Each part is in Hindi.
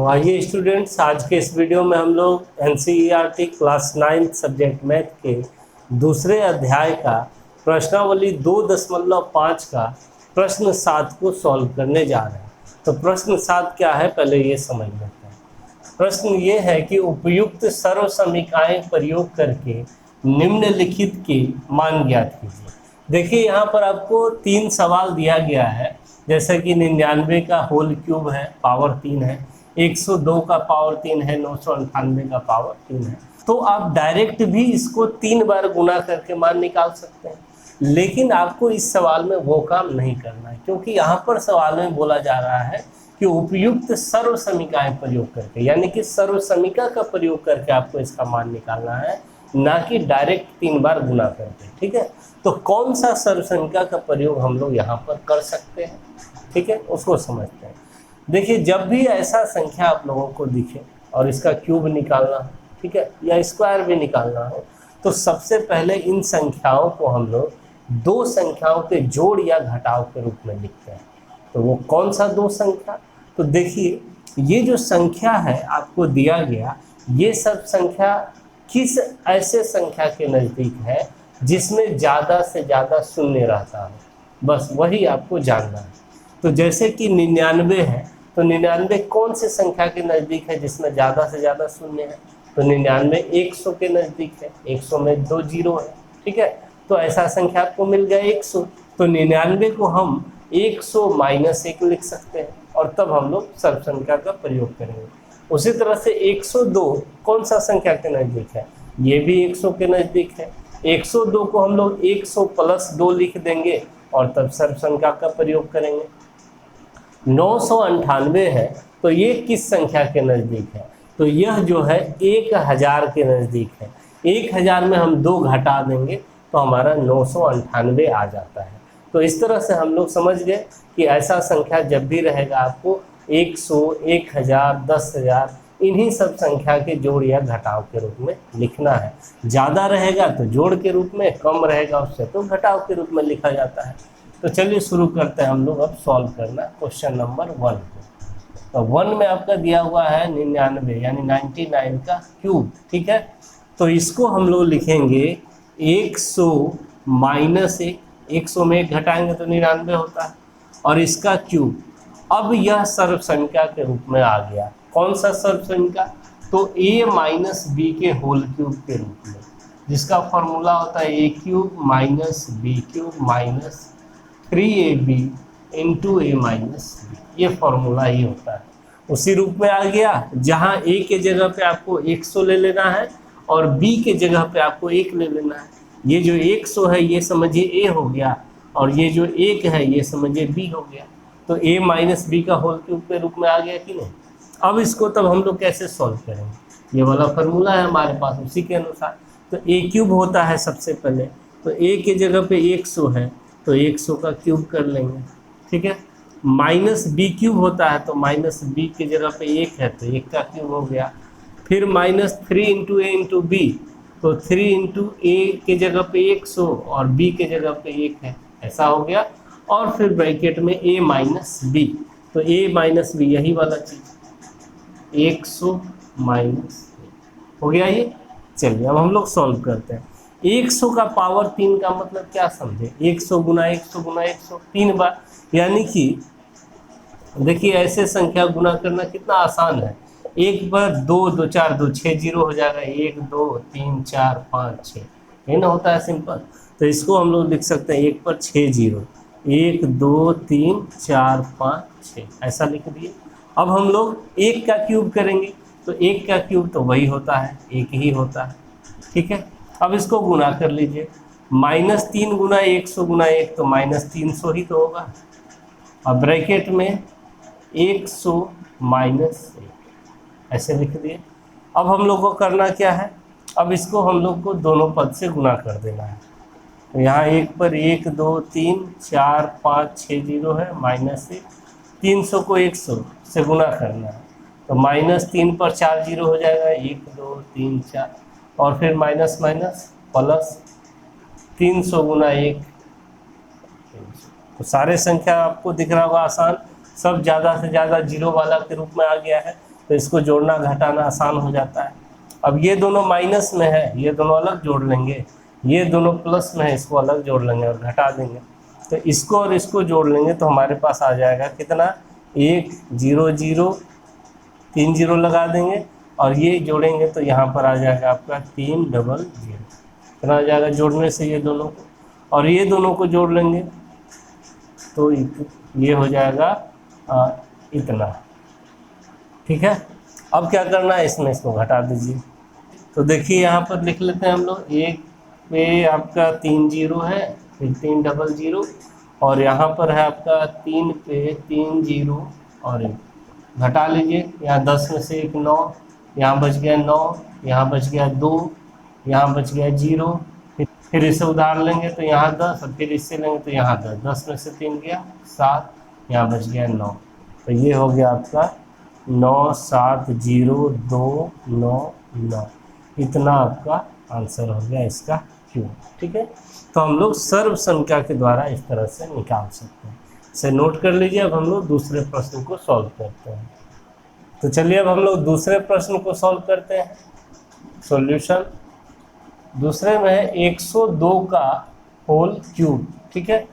तो आइए स्टूडेंट्स, आज के इस वीडियो में हम लोग एनसीईआरटी क्लास 9 सब्जेक्ट मैथ के दूसरे अध्याय का प्रश्नावली 2.5 का प्रश्न 7 को सॉल्व करने जा रहे हैं। तो प्रश्न 7 क्या है, पहले ये समझ लेते हैं। प्रश्न ये है कि उपयुक्त सर्व समीकरण प्रयोग करके निम्नलिखित के मान ज्ञात कीजिए। देखिए यहाँ पर आपको 3 सवाल दिया गया है, जैसे कि 99 का होल क्यूब है, पावर 3 है, 102 का पावर 3 है, 998 का पावर 3 है। तो आप डायरेक्ट भी इसको 3 बार गुना करके मान निकाल सकते हैं, लेकिन आपको इस सवाल में वो काम नहीं करना है, क्योंकि यहाँ पर सवाल में बोला जा रहा है कि उपयुक्त सर्व समीकरण प्रयोग करके, यानी कि सर्व समीकरण का प्रयोग करके आपको इसका मान निकालना है, ना कि डायरेक्ट 3 बार गुना करके। ठीक है, तो कौन सा सर्व समीकरण का प्रयोग हम लोग यहाँ पर कर सकते हैं, ठीक है, उसको समझते हैं। देखिए, जब भी ऐसा संख्या आप लोगों को दिखे और इसका क्यूब निकालना हो, ठीक है, या स्क्वायर भी निकालना हो, तो सबसे पहले इन संख्याओं को हम लोग 2 संख्याओं के जोड़ या घटाव के रूप में लिखते हैं। तो वो कौन सा 2 संख्या? तो देखिए, ये जो संख्या है आपको दिया गया, ये सब संख्या किस ऐसे संख्या के नज़दीक है जिसमें ज़्यादा से ज़्यादा शून्य रहता हो, बस वही आपको जानना है। तो जैसे कि 99 है, तो 99 कौन से संख्या के नज़दीक है जिसमें ज़्यादा से ज़्यादा शून्य है? तो 99 100 के नज़दीक है, 100 में 2 जीरो है, ठीक है, तो ऐसा संख्या आपको मिल गया 100। तो 99 को हम 100 - 1 लिख सकते हैं और तब हम लोग सर्व संख्या का प्रयोग करेंगे। उसी तरह से 102 कौन सा संख्या के नज़दीक है? ये भी 100 के नज़दीक है। 102 को हम लोग 100 + 2 लिख देंगे और तब सर्व संख्या का प्रयोग करेंगे। 998 है, तो ये किस संख्या के नज़दीक है? तो यह जो है 1000 के नज़दीक है। 1000 में हम 2 घटा देंगे तो हमारा 998 आ जाता है। तो इस तरह से हम लोग समझ गए कि ऐसा संख्या जब भी रहेगा आपको 100, 1000, 10,000 इन्हीं सब संख्या के जोड़ या घटाव के रूप में लिखना है। ज़्यादा रहेगा तो जोड़ के रूप में, कम रहेगा उससे तो घटाव के रूप में लिखा जाता है। तो चलिए शुरू करते हैं हम लोग अब सॉल्व करना क्वेश्चन नंबर 1 को। तो 1 में आपका दिया हुआ है 99 यानी 99 का क्यूब, ठीक है। तो इसको हम लोग लिखेंगे 100 - 1, 100 में 1 घटाएंगे तो 99 होता है, और इसका क्यूब। अब यह सर्व संख्या के रूप में आ गया। कौन सा सर्व संख्या? तो a - b के होल क्यूब के रूप में, जिसका फॉर्मूला होता है a³ - b³ - 3ab × a - b। ये फॉर्मूला ही होता है, उसी रूप में आ गया जहाँ a के जगह पे आपको 100 ले लेना है और b के जगह पे आपको 1 ले लेना है। ये जो 100 है ये समझिए a हो गया, और ये जो 1 है ये समझिए b हो गया। तो a - b का होल क्यूब के रूप में आ गया कि नहीं। अब इसको तब हम लोग कैसे सॉल्व करेंगे? ये वाला फॉर्मूला है हमारे पास, उसी के अनुसार। तो a³ होता है सबसे पहले, तो a के जगह पे 100 है तो 100 का क्यूब कर लेंगे, ठीक है। -b³ होता है, तो -b के जगह पे 1 है तो 1 का क्यूब हो गया। फिर -3 × a × b, तो 3 × a के जगह पे 100 और b के जगह पे 1 है, ऐसा हो गया। और फिर ब्रैकेट में a - b, तो a - b यही वाला चीज़ 100 - हो गया ये। चलिए अब हम लोग सॉल्व करते हैं। 100 का पावर 3 का मतलब क्या समझे? 100 × 100 × 100 3 बार, यानी कि देखिए ऐसे संख्या गुना करना कितना आसान है। 1 पर 2 2 4 2 6 जीरो हो जाएगा, 1 2 3 4 5 6, ये ना होता है सिंपल। तो इसको हम लोग लिख सकते हैं 1 पर 6 जीरो, 1 2 3 4 5 6, ऐसा लिख दिए। अब हम लोग 1 का क्यूब करेंगे, तो 1 का क्यूब तो वही होता है, 1 ही होता है, ठीक है। अब इसको गुना कर लीजिए, -3 × 100 × 1 तो -300 ही तो होगा। अब ब्रैकेट में 100 - 1 ऐसे लिख दिए। अब हम लोग को करना क्या है? अब इसको हम लोग को दोनों पद से गुना कर देना है। तो यहाँ 1 पर 1 2 3 4 5 6 जीरो है, -1, 300 को 100 से गुना करना है, तो -3 पर 4 जीरो हो जाएगा, 1 2 3 4, और फिर माइनस प्लस 300 × 1। तो सारे संख्या आपको दिख रहा होगा आसान, सब ज़्यादा से ज़्यादा जीरो वाला के रूप में आ गया है। तो इसको जोड़ना घटाना आसान हो जाता है। अब ये दोनों माइनस में है, ये दोनों अलग जोड़ लेंगे, ये दोनों प्लस में है, इसको अलग जोड़ लेंगे और घटा देंगे। तो इसको और इसको जोड़ लेंगे तो हमारे पास आ जाएगा कितना, 1 0 0, 3 0 लगा देंगे और ये जोड़ेंगे तो यहाँ पर आ जाएगा आपका 3 0 0। कितना आ जाएगा जोड़ने से ये दोनों को, और ये दोनों को जोड़ लेंगे तो ये हो जाएगा इतना। ठीक है, अब क्या करना है, इसमें इसको घटा दीजिए। तो देखिए यहाँ पर लिख लेते हैं हम लोग, 1 पे आपका 3 0 है, फिर 3 0 0, और यहाँ पर है आपका 3 पे 3 0 और 1। घटा लीजिए, यहाँ 10 में से 1 9, यहाँ बच गया 9, यहाँ बच गया 2, यहाँ बच गया 0, फिर इसे उधार लेंगे तो यहाँ 10, और फिर इससे लेंगे तो यहाँ 10, 10 में से 3 गया 7, यहाँ बच गया 9। तो ये हो गया आपका 9 7 0 2 9 9। इतना आपका आंसर हो गया इसका क्यूब। ठीक है, तो हम लोग सर्व संख्या के द्वारा इस तरह से निकाल सकते हैं। इसे नोट कर लीजिए। अब हम लोग दूसरे प्रश्न को सॉल्व करते हैं। तो चलिए अब हम लोग दूसरे प्रश्न को सॉल्व करते हैं। सॉल्यूशन दूसरे में है 102 का होल क्यूब। ठीक है,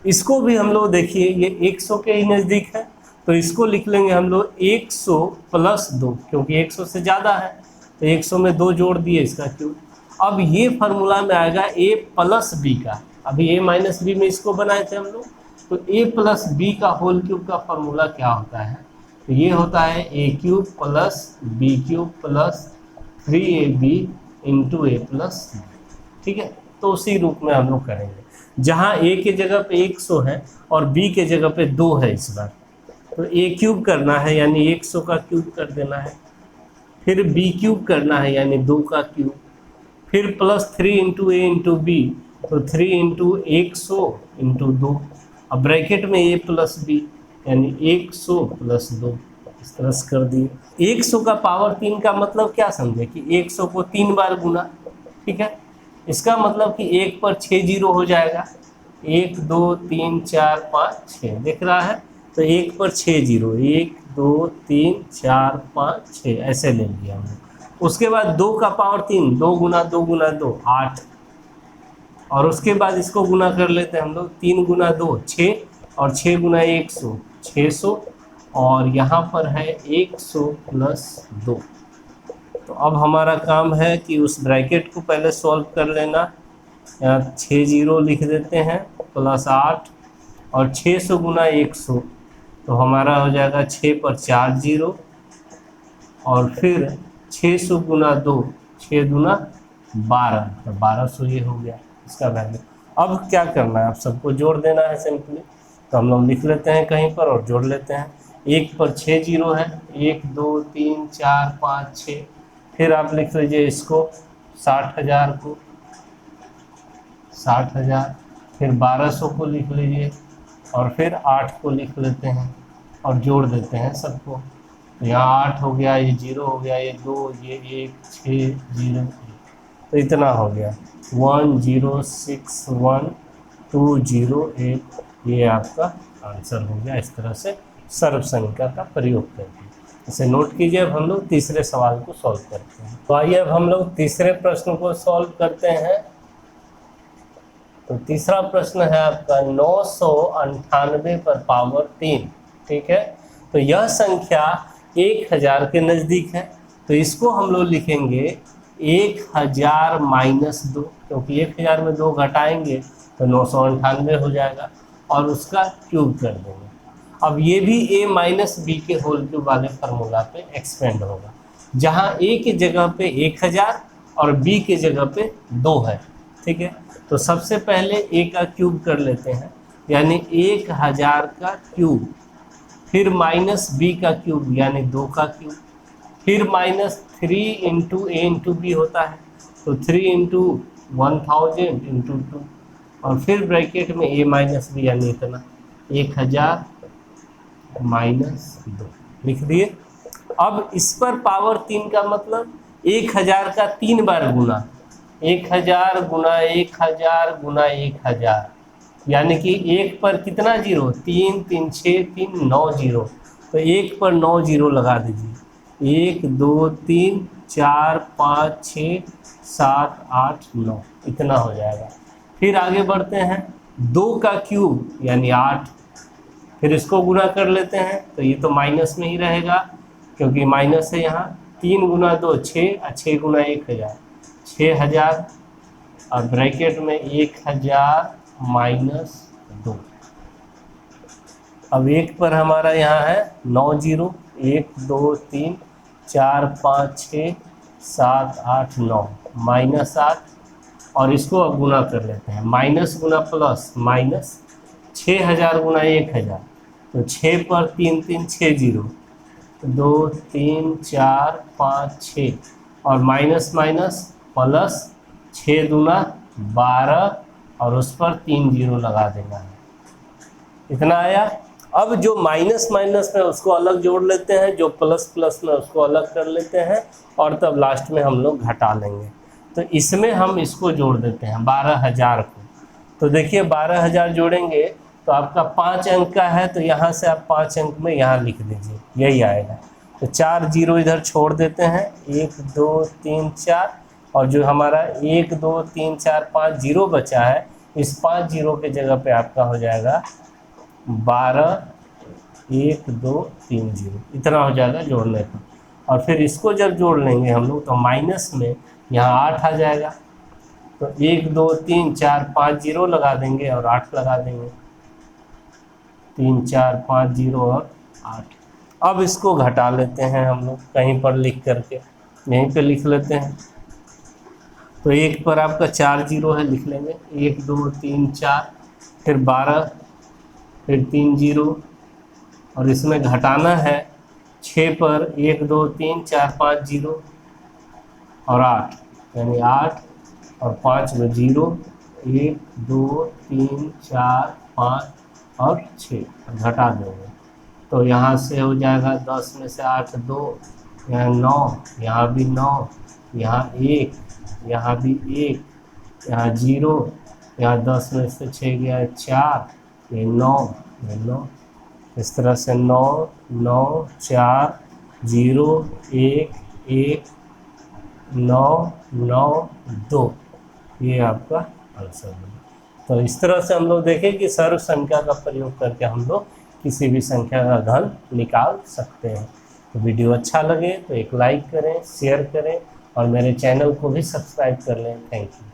इसको भी हम लोग देखिए, ये 100 के ही नज़दीक है, तो इसको लिख लेंगे हम लोग 100 प्लस 2, क्योंकि 100 से ज़्यादा है तो 100 में 2 जोड़ दिए इसका क्यूब। अब ये फार्मूला में आएगा a प्लस बी का। अभी a माइनस बी में इसको बनाए थे हम लोग, तो a प्लस बी का होल क्यूब का फार्मूला क्या होता है, तो ये होता है a cube plus B cube plus 3ab into a plus B. ठीक है, तो उसी रूप में हम लोग करेंगे। जहाँ a के जगह पे 100 है और b के जगह पे 2 है इस बार, तो a क्यूब करना है यानी 100 का क्यूब कर देना है, फिर b क्यूब करना है यानी 2 का क्यूब, फिर प्लस 3 इंटू ए इंटू बी, तो 3 इंटू 100 इंटू 2, अब ब्रैकेट में a प्लस बी यानी 100 प्लस 2, इस तरह से कर दिए। 100 का पावर 3 का मतलब क्या समझे कि 100 को 3 बार गुना। ठीक है, इसका मतलब कि 1 पर 6 जीरो हो जाएगा, 1 2 3 4 5 6 दिख रहा है, तो 1 पर 6 जीरो, 1 2 3 4 5 6 ऐसे ले लिया हमने। उसके बाद 2 का पावर 3, 2 गुना 2 गुना 2 8, और उसके बाद इसको गुना कर लेते हैं हम लोग, 3 गुना 2 6, और 6 गुना 100 600, और यहाँ पर है 100 प्लस 2। तो अब हमारा काम है कि उस ब्रैकेट को पहले सॉल्व कर लेना। यहाँ 6 जीरो लिख देते हैं प्लस 8, और 600 गुना 100, तो हमारा हो जाएगा 6 पर 4 जीरो, और फिर 600 गुना 2 6 दूना 12, तो 1200 ये हो गया इसका वैल्यू। अब क्या करना है, आप सबको जोड़ देना है सिंपली। तो हम लोग लिख लेते हैं कहीं पर और जोड़ लेते हैं। 1 पर 6 जीरो है, 1 2 3 4 5 6, फिर आप लिख लीजिए इसको 60,000 को 60,000, फिर 1200 को लिख लीजिए, और फिर 8 को लिख लेते हैं और जोड़ देते हैं सबको। तो यहाँ 8 हो गया, ये 0 हो गया, ये 2, ये 1 6 0, तो इतना हो गया 1061,208। ये आपका आंसर हो गया। इस तरह से सर्व संख्या का प्रयोग करके इसे नोट कीजिए। अब हम लोग तीसरे सवाल को सॉल्व करते हैं। तो आइए अब हम लोग तीसरे प्रश्न को सॉल्व करते हैं। तो तीसरा प्रश्न है आपका 998 पर पावर 3। ठीक है, तो यह संख्या 1000 के नज़दीक है, तो इसको हम लोग लिखेंगे 1000 माइनस 2, क्योंकि 1000 में 2 घटाएंगे तो 998 हो जाएगा, और उसका क्यूब कर देंगे। अब ये भी a माइनस बी के होल क्यूब वाले फार्मूला पे एक्सपेंड होगा, जहाँ a की जगह पे 1000 और b की जगह पे 2 है। ठीक है, तो सबसे पहले a का क्यूब कर लेते हैं, यानी 1000 का क्यूब, फिर माइनस b का क्यूब यानी 2 का क्यूब, फिर माइनस 3 इंटू ए इंटू बी होता है, तो 3 इंटू 1000 इंटू 2, और फिर ब्रैकेट में a माइनस बी यानी इतना 1000 माइनस 2 लिख दिए। अब इस पर पावर 3 का मतलब 1000 का 3 बार गुना, 1000 गुना 1000 गुना 1000, यानी कि 1 पर कितना जीरो, 3 3 6 3 9 जीरो, तो 1 पर 9 जीरो लगा दीजिए। 1 2 3 4 5 6 7 8 9 इतना हो जाएगा। फिर आगे बढ़ते हैं, 2 का क्यूब यानी 8, फिर इसको गुना कर लेते हैं तो ये तो माइनस में ही रहेगा क्योंकि माइनस है यहाँ। 3 गुना 2 6 और 6 गुना 1000 6000 और ब्रैकेट में 1000 माइनस 2। अब 1 पर हमारा यहाँ है 9 जीरो, 1 2 3 4 5 6 7 8 9 माइनस 8, और इसको अब गुना कर लेते हैं, माइनस गुना प्लस माइनस 6000 गुना 1000, तो 6 पर 3 3 6 जीरो, 2 3 4 5 6 और माइनस माइनस प्लस 6 दूना 12 और उस पर 3 जीरो लगा देना है, इतना आया। अब जो माइनस माइनस में उसको अलग जोड़ लेते हैं, जो प्लस प्लस में उसको अलग कर लेते हैं और तब लास्ट में हम लोग घटा लेंगे। तो इसमें हम इसको जोड़ देते हैं 12000 को। तो देखिए 12000 जोड़ेंगे तो आपका 5 अंक का है, तो यहाँ से आप 5 अंक में यहाँ लिख दीजिए, यही आएगा। तो 4 जीरो इधर छोड़ देते हैं, 1 2 3 4, और जो हमारा 1 2 3 4 5 जीरो बचा है, इस 5 जीरो के जगह पे आपका हो जाएगा 12 1 2 3 जीरो, इतना हो जाएगा जोड़ने का। और फिर इसको जब जोड़ लेंगे हम लोग तो माइनस में यहाँ 8 आ जाएगा, तो 1 2 3 4 5 जीरो लगा देंगे और 8 लगा देंगे, 3 4 5 जीरो और 8। अब इसको घटा लेते हैं हम लोग कहीं पर लिख करके, यहीं पे लिख लेते हैं। तो 1 पर आपका 4 जीरो है, लिख लेंगे 1 2 3 4, फिर 12, फिर 3 जीरो, और इसमें घटाना है 6 पर 1 2 3 4 5 जीरो और 8, यानी 8 और 5 में जीरो, 1 2 3 4 5 और 6 घटा देंगे तो यहाँ से हो जाएगा 10 में से 8 2, यहाँ 9, यहाँ भी 9, यहाँ 1, यहाँ भी 1, यहाँ 0, यहाँ 10 में से 6 गया 4, ये 9, ये 9, इस तरह से 9 9 4 0 1 1 9 9 2, ये आपका आंसर है। तो इस तरह से हम लोग देखें कि सर्व संख्या का प्रयोग करके हम लोग किसी भी संख्या का घन निकाल सकते हैं। तो वीडियो अच्छा लगे तो एक लाइक करें, शेयर करें और मेरे चैनल को भी सब्सक्राइब कर लें। Thank you.